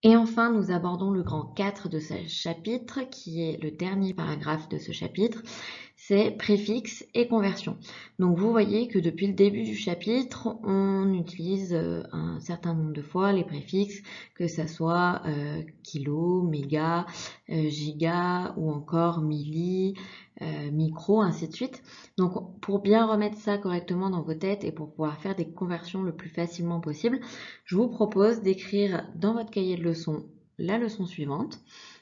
Et enfin, nous abordons le grand 4 de ce chapitre, qui est le dernier paragraphe de ce chapitre, c'est préfixe et conversion. Donc vous voyez que depuis le début du chapitre, on utilise un certain nombre de fois les préfixes, que ce soit kilo, méga, giga ou encore milli, micro, ainsi de suite. Donc pour bien remettre ça correctement dans vos têtes et pour pouvoir faire des conversions le plus facilement possible, je vous propose d'écrire dans votre cahier de leçons la leçon suivante.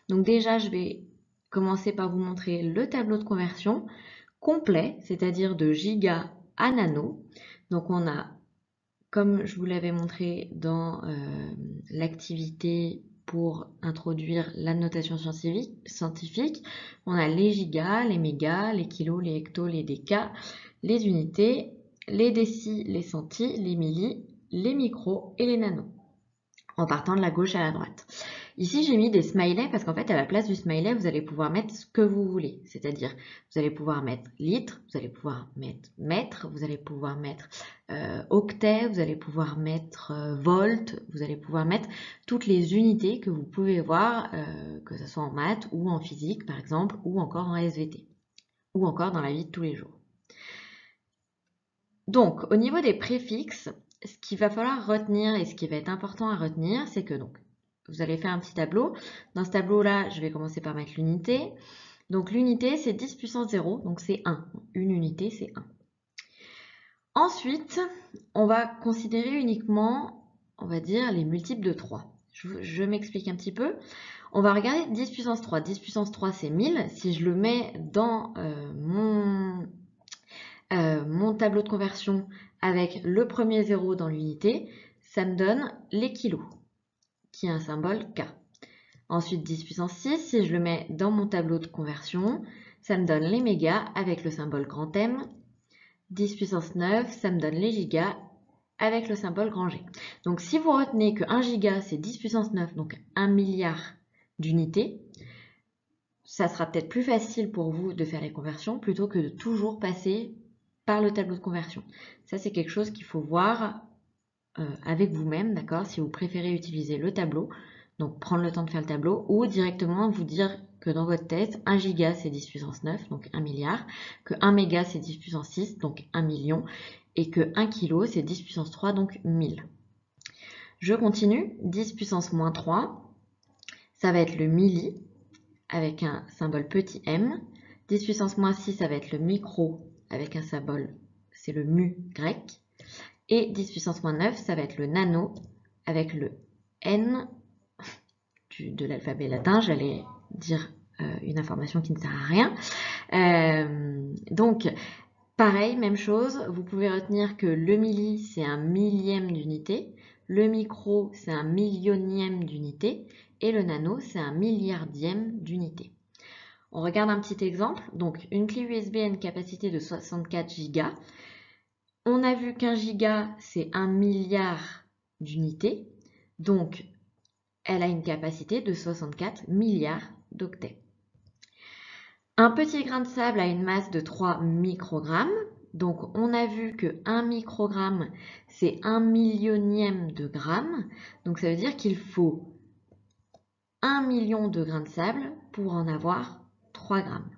Donc déjà, je vais commencer par vous montrer le tableau de conversion complet, c'est-à-dire de giga à nano. Donc on a, comme je vous l'avais montré dans l'activité pour introduire la notation scientifique, on a les gigas, les mégas, les kilos, les hectos, les décas, les unités, les décis, les centis, les millis, les micros et les nanos, en partant de la gauche à la droite. Ici, j'ai mis des smileys parce qu'en fait, à la place du smiley, vous allez pouvoir mettre ce que vous voulez. C'est-à-dire, vous allez pouvoir mettre litre, vous allez pouvoir mettre mètre, vous allez pouvoir mettre octet, vous allez pouvoir mettre volt, vous allez pouvoir mettre toutes les unités que vous pouvez voir, que ce soit en maths ou en physique, par exemple, ou encore en SVT, ou encore dans la vie de tous les jours. Donc, au niveau des préfixes, ce qu'il va falloir retenir et ce qui va être important à retenir, c'est que donc, vous allez faire un petit tableau. Dans ce tableau-là, je vais commencer par mettre l'unité. Donc l'unité, c'est 10 puissance 0, donc c'est 1. Une unité, c'est 1. Ensuite, on va considérer uniquement, on va dire, les multiples de 3. Je m'explique un petit peu. On va regarder 10 puissance 3. 10 puissance 3, c'est 1000. Si je le mets dans mon tableau de conversion avec le premier 0 dans l'unité, ça me donne les kilos, qui est un symbole K. Ensuite, 10 puissance 6, si je le mets dans mon tableau de conversion, ça me donne les mégas avec le symbole grand M. 10 puissance 9, ça me donne les gigas avec le symbole grand G. Donc si vous retenez que 1 giga, c'est 10 puissance 9, donc 1 milliard d'unités, ça sera peut-être plus facile pour vous de faire les conversions plutôt que de toujours passer par le tableau de conversion. Ça, c'est quelque chose qu'il faut voir avec vous-même, d'accord? Si vous préférez utiliser le tableau, donc prendre le temps de faire le tableau, ou directement vous dire que dans votre tête, 1 giga c'est 10 puissance 9, donc 1 milliard, que 1 méga c'est 10 puissance 6, donc 1 million, et que 1 kilo c'est 10 puissance 3, donc 1000. Je continue, 10 puissance moins 3, ça va être le milli, avec un symbole petit m. 10 puissance moins 6, ça va être le micro, avec un symbole, c'est le mu grec. Et 10 puissance moins 9, ça va être le nano, avec le N de l'alphabet latin. J'allais dire une information qui ne sert à rien. Donc, pareil, même chose. Vous pouvez retenir que le milli, c'est un millième d'unité. Le micro, c'est un millionième d'unité. Et le nano, c'est un milliardième d'unité. On regarde un petit exemple. Donc, une clé USB a une capacité de 64 Go. On a vu qu'un giga, c'est 1 milliard d'unités. Donc, elle a une capacité de 64 milliards d'octets. Un petit grain de sable a une masse de 3 microgrammes. Donc, on a vu que 1 microgramme, c'est 1 millionième de gramme. Donc, ça veut dire qu'il faut 1 million de grains de sable pour en avoir 3 grammes.